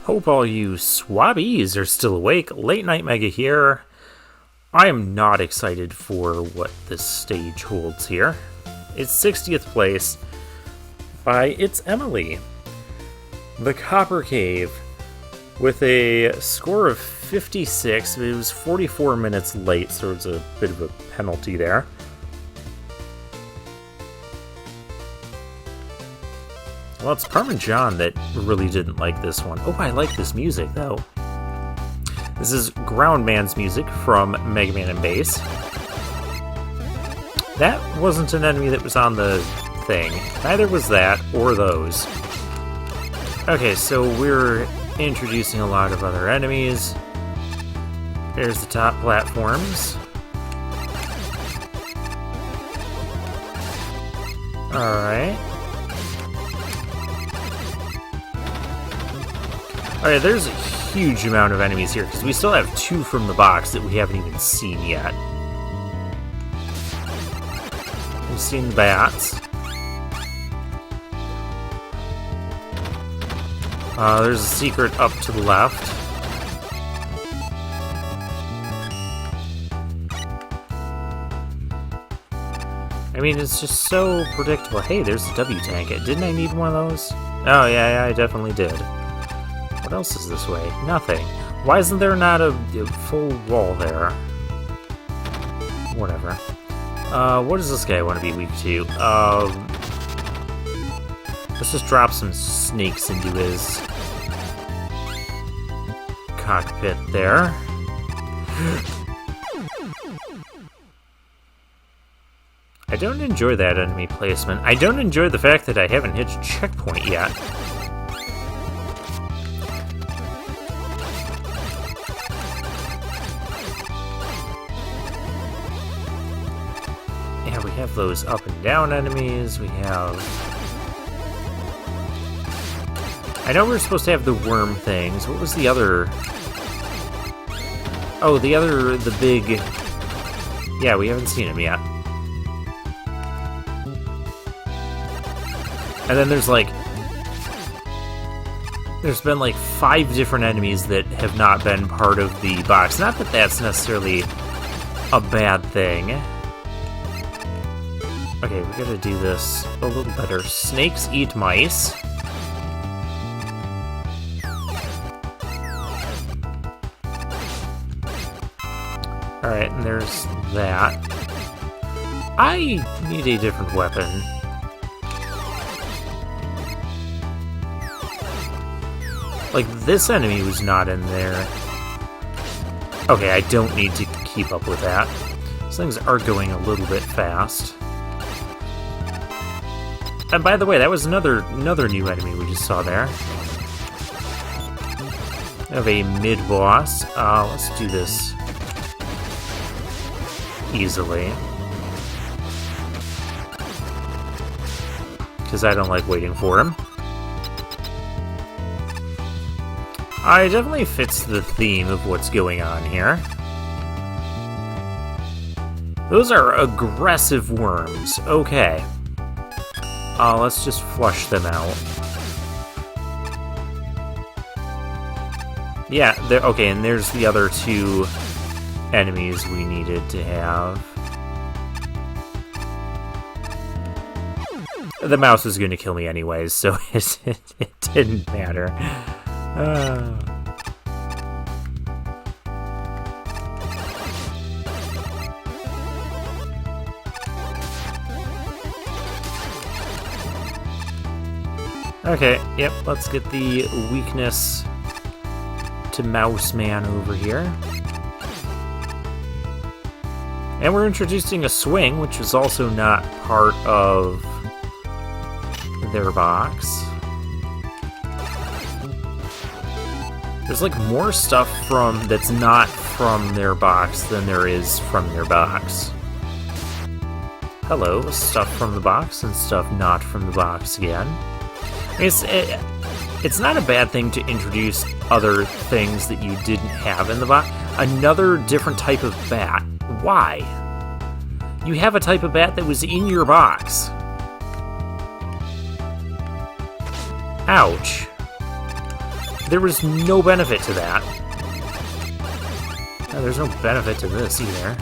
Hope all you swabbies are still awake. Late Night Mega here. I am not excited for what this stage holds here. It's 60th place by It's Emily. The Copper Cave with a score of 56. It was 44 minutes late, so it's a bit of a penalty there. Well, it's Parmesan that really didn't like this one. Oh, I like this music, though. This is Groundman's music from Mega Man and Bass. That wasn't an enemy that was on the thing. Neither was that, or those. Okay, so we're introducing a lot of other enemies. There's the top platforms. Alright. Alright, there's a huge amount of enemies here, because we still have two from the box that we haven't even seen yet. We've seen the bats. There's a secret up to the left. I mean, it's just so predictable. Hey, there's a W-tank. Didn't I need one of those? Oh, yeah, I definitely did. What else is this way? Nothing. Why isn't there not a full wall there? Whatever. What does this guy want to be weak to? Let's just drop some snakes into his cockpit there. I don't enjoy that enemy placement. I don't enjoy the fact that I haven't hit a checkpoint yet. Yeah, we have those up and down enemies. We have... I know we're supposed to have the worm things. What was the other... Oh, the big... Yeah, we haven't seen him yet. And then there's like... There's been like 5 different enemies that have not been part of the box. Not that that's necessarily a bad thing. Okay, we gotta do this a little better. Snakes eat mice. Alright, and there's that. I need a different weapon. Like, this enemy was not in there. Okay, I don't need to keep up with that. These things are going a little bit fast. And by the way, that was another new enemy we just saw there. We have a mid-boss. Let's do this easily. Because I don't like waiting for him. It definitely fits the theme of what's going on here. Those are aggressive worms. Okay. Let's just flush them out. Yeah, okay, and there's the other 2 enemies we needed to have. The mouse was going to kill me anyways, so it didn't matter. Okay, yep, let's get the weakness to Mouse Man over here. And we're introducing a swing, which was also not part of their box. There's like more stuff that's not from their box than there is from their box. Hello, stuff from the box and stuff not from the box again. It's not a bad thing to introduce other things that you didn't have in the box. Another different type of bat. Why? You have a type of bat that was in your box. Ouch. There was no benefit to that. No, there's no benefit to this either.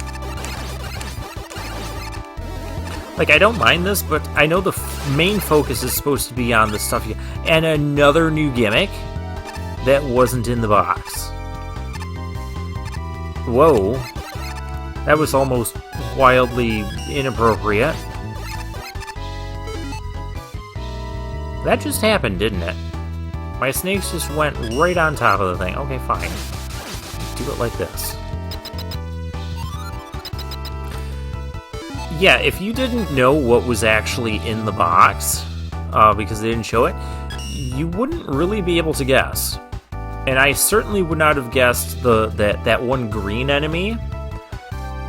Like, I don't mind this, but I know the main focus is supposed to be on the stuff you... And another new gimmick that wasn't in the box. Whoa. That was almost wildly inappropriate. That just happened, didn't it? My snakes just went right on top of the thing. Okay, fine. Do it like this. Yeah, if you didn't know what was actually in the box, because they didn't show it, you wouldn't really be able to guess. And I certainly would not have guessed that one green enemy,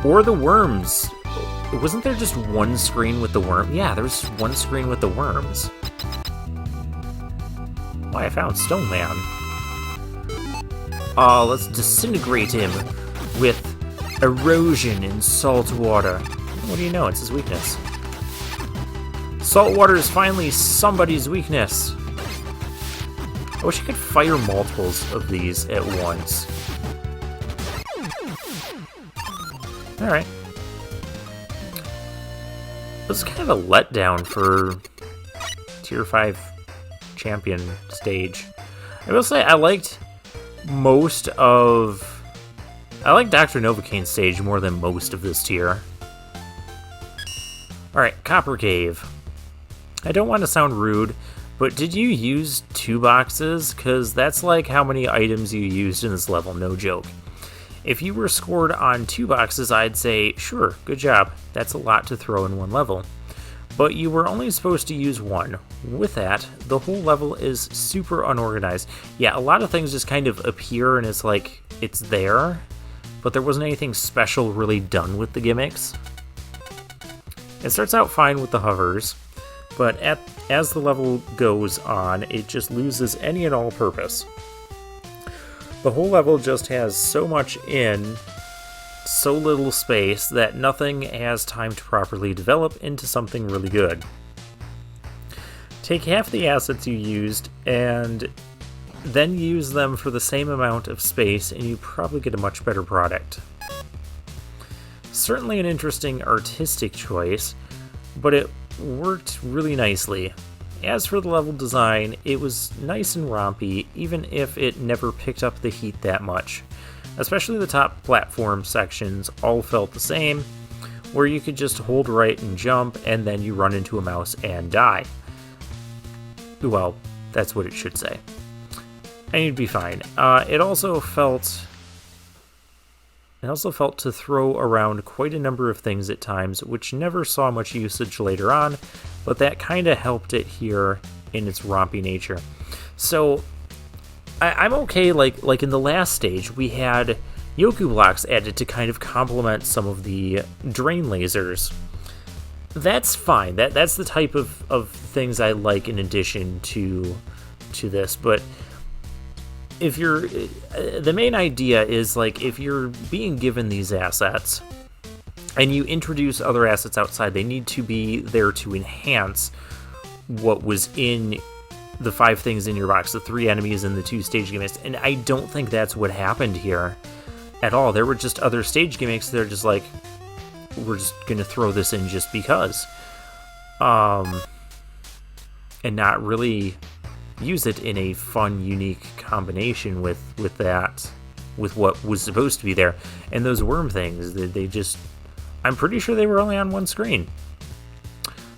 or the worms. Wasn't there just one screen with the worm? Yeah, there was just one screen with the worms. Why, I found Stone Man. Let's disintegrate him with erosion in salt water. What do you know? It's his weakness. Salt water is finally somebody's weakness. I wish I could fire multiples of these at once. Alright. This is kind of a letdown for Tier 5 champion stage. I will say I liked Dr. Novocaine's stage more than most of this tier. Alright, Copper Cave. I don't want to sound rude, but did you use 2 boxes? Because that's like how many items you used in this level, no joke. If you were scored on 2 boxes, I'd say, sure, good job. That's a lot to throw in one level. But you were only supposed to use 1. With that, the whole level is super unorganized. Yeah, a lot of things just kind of appear and it's like, it's there, but there wasn't anything special really done with the gimmicks. It starts out fine with the hovers, but as the level goes on, it just loses any and all purpose. The whole level just has so much in so little space that nothing has time to properly develop into something really good. Take half the assets you used and then use them for the same amount of space and you probably get a much better product. Certainly an interesting artistic choice, but it worked really nicely. As for the level design, it was nice and rompy, even if it never picked up the heat that much. Especially the top platform sections all felt the same, where you could just hold right and jump, and then you run into a mouse and die. Well, that's what it should say. And you'd be fine. It also felt to throw around quite a number of things at times, which never saw much usage later on, but that kind of helped it here in its rompy nature. So I'm okay, like in the last stage, we had Yoku blocks added to kind of complement some of the drain lasers. That's fine. That's the type of things I like in addition to this, but if you're... the main idea is, like, if you're being given these assets, and you introduce other assets outside, they need to be there to enhance what was in the 5 things in your box, the 3 enemies and the 2 stage gimmicks, and I don't think that's what happened here at all. There were just other stage gimmicks that are just like, we're just gonna throw this in just because. And not really use it in a fun, unique combination with what was supposed to be there. And those worm things, they just... I'm pretty sure they were only on 1 screen.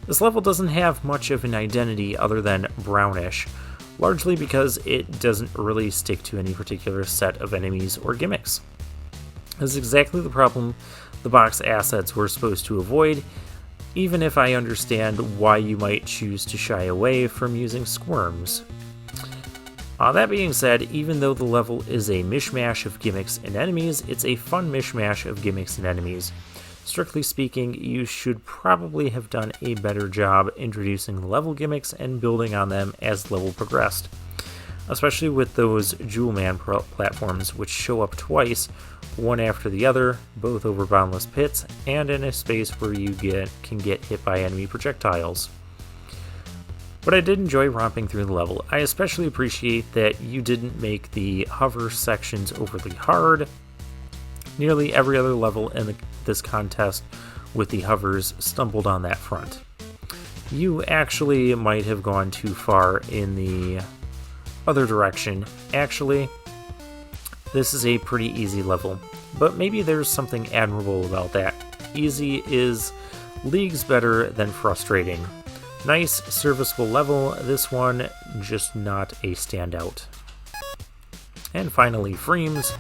This level doesn't have much of an identity other than brownish, largely because it doesn't really stick to any particular set of enemies or gimmicks. This is exactly the problem the box assets were supposed to avoid, even if I understand why you might choose to shy away from using squirms. That being said, even though the level is a mishmash of gimmicks and enemies, it's a fun mishmash of gimmicks and enemies. Strictly speaking, you should probably have done a better job introducing the level gimmicks and building on them as the level progressed, especially with those Jewel Man platforms, which show up twice, one after the other, both over boundless pits and in a space where you can get hit by enemy projectiles. But I did enjoy romping through the level. I especially appreciate that you didn't make the hover sections overly hard. Nearly every other level in this contest with the hovers stumbled on that front. You actually might have gone too far in the other direction. Actually, this is a pretty easy level, but maybe there's something admirable about that. Easy is leagues better than frustrating. Nice, serviceable level. This one, just not a standout. And finally, Freems.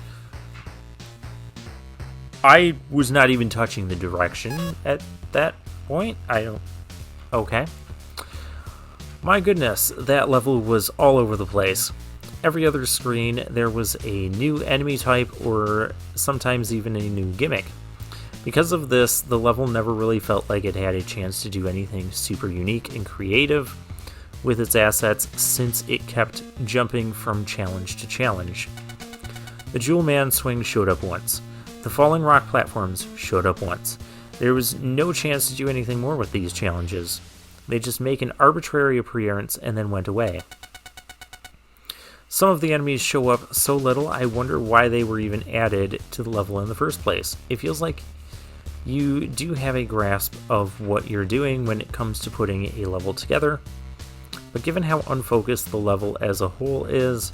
I was not even touching the direction at that point. Okay. My goodness, that level was all over the place. Every other screen, there was a new enemy type or sometimes even a new gimmick. Because of this, the level never really felt like it had a chance to do anything super unique and creative with its assets since it kept jumping from challenge to challenge. The Jewel Man swing showed up once. The falling rock platforms showed up once. There was no chance to do anything more with these challenges. They just make an arbitrary appearance and then went away. Some of the enemies show up so little, I wonder why they were even added to the level in the first place. It feels like you do have a grasp of what you're doing when it comes to putting a level together, but given how unfocused the level as a whole is,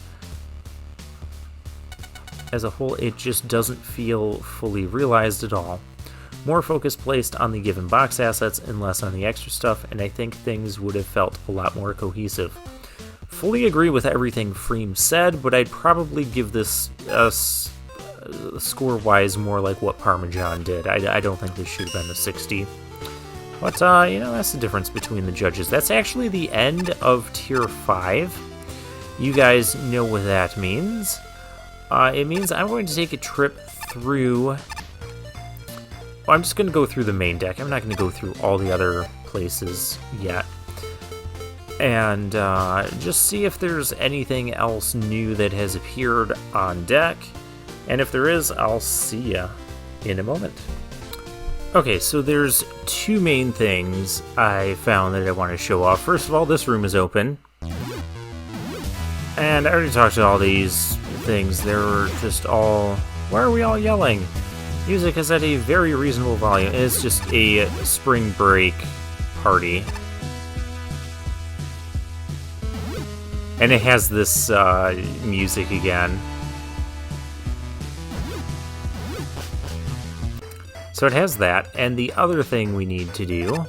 it just doesn't feel fully realized at all. More focus placed on the given box assets and less on the extra stuff, and I think things would have felt a lot more cohesive. Fully agree with everything Freem said, but I'd probably give this score-wise more like what Parmesan did. I don't think this should have been a 60. But, that's the difference between the judges. That's actually the end of Tier 5. You guys know what that means. It means I'm going to take a trip through... Well, I'm just going to go through the main deck. I'm not going to go through all the other places yet. And just see if there's anything else new that has appeared on deck. And if there is, I'll see ya in a moment. Okay, so there's two main things I found that I want to show off. First of all, this room is open. And I already talked to all these things. They're just all... Why are we all yelling? Music is at a very reasonable volume. It's just a spring break party. And it has this music again. So it has that, and the other thing we need to do...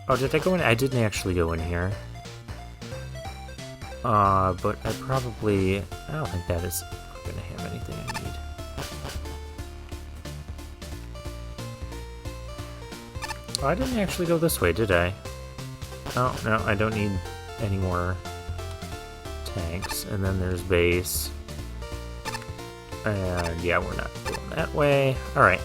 Oh, did I go in? I didn't actually go in here. But I probably... I don't think that is going to have anything I need. Oh, I didn't actually go this way, did I? Oh, no, I don't need any more tanks. And then there's base. And yeah, we're not going that way. Alright.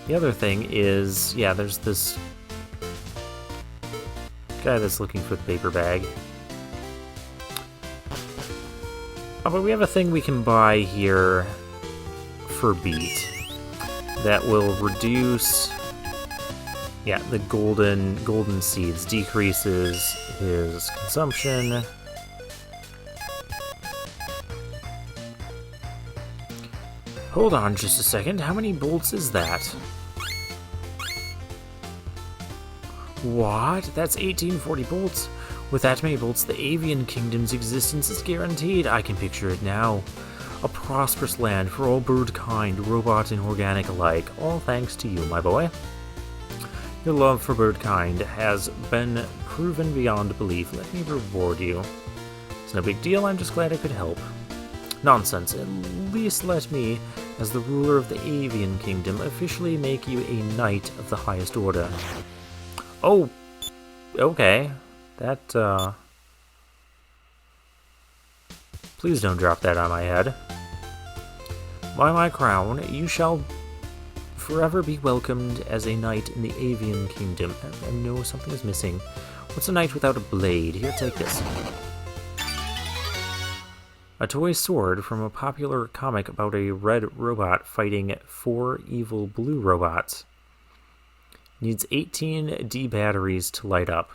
The other thing is, yeah, there's this guy that's looking for the paper bag. Oh, but we have a thing we can buy here for beat that will reduce, yeah, the golden seeds, decreases his consumption. Hold on just a second, how many bolts is that? What? That's 1840 bolts? With that many bolts, the Avian Kingdom's existence is guaranteed. I can picture it now. A prosperous land for all bird kind, robot and organic alike, all thanks to you, my boy. Your love for bird kind has been proven beyond belief. Let me reward you. It's no big deal, I'm just glad I could help. Nonsense, at least let me, as the ruler of the Avian Kingdom, officially make you a knight of the highest order. Oh, okay. That, Please don't drop that on my head. By my crown, you shall forever be welcomed as a knight in the Avian Kingdom. I know something is missing. What's a knight without a blade? Here, take this. A toy sword from a popular comic about a red robot fighting 4 evil blue robots. Needs 18 D batteries to light up.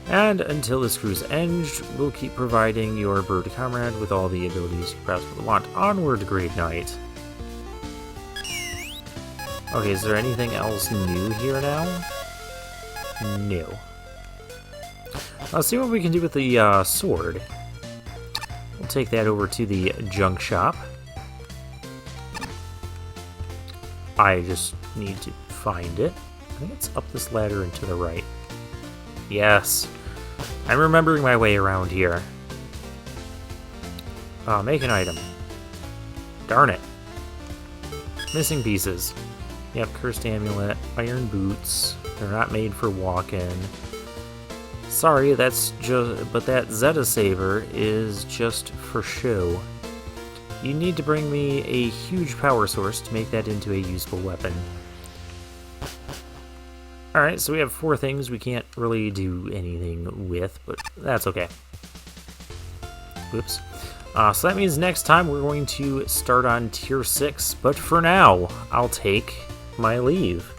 And until this cruise ends, we'll keep providing your bird comrade with all the abilities you possibly want. Onward, Great Knight. Okay, is there anything else new here now? No. Let's see what we can do with the sword. We'll take that over to the junk shop. I just need to find it. I think it's up this ladder and to the right. Yes. I'm remembering my way around here. Make an item. Darn it. Missing pieces. Yep, cursed amulet, iron boots. They're not made for walk-in. Sorry, that's just... but that Zeta Saber is just for show. You need to bring me a huge power source to make that into a useful weapon. Alright, so we have 4 things we can't really do anything with, but that's okay. Whoops. So that means next time we're going to start on Tier 6, but for now, I'll take my leave.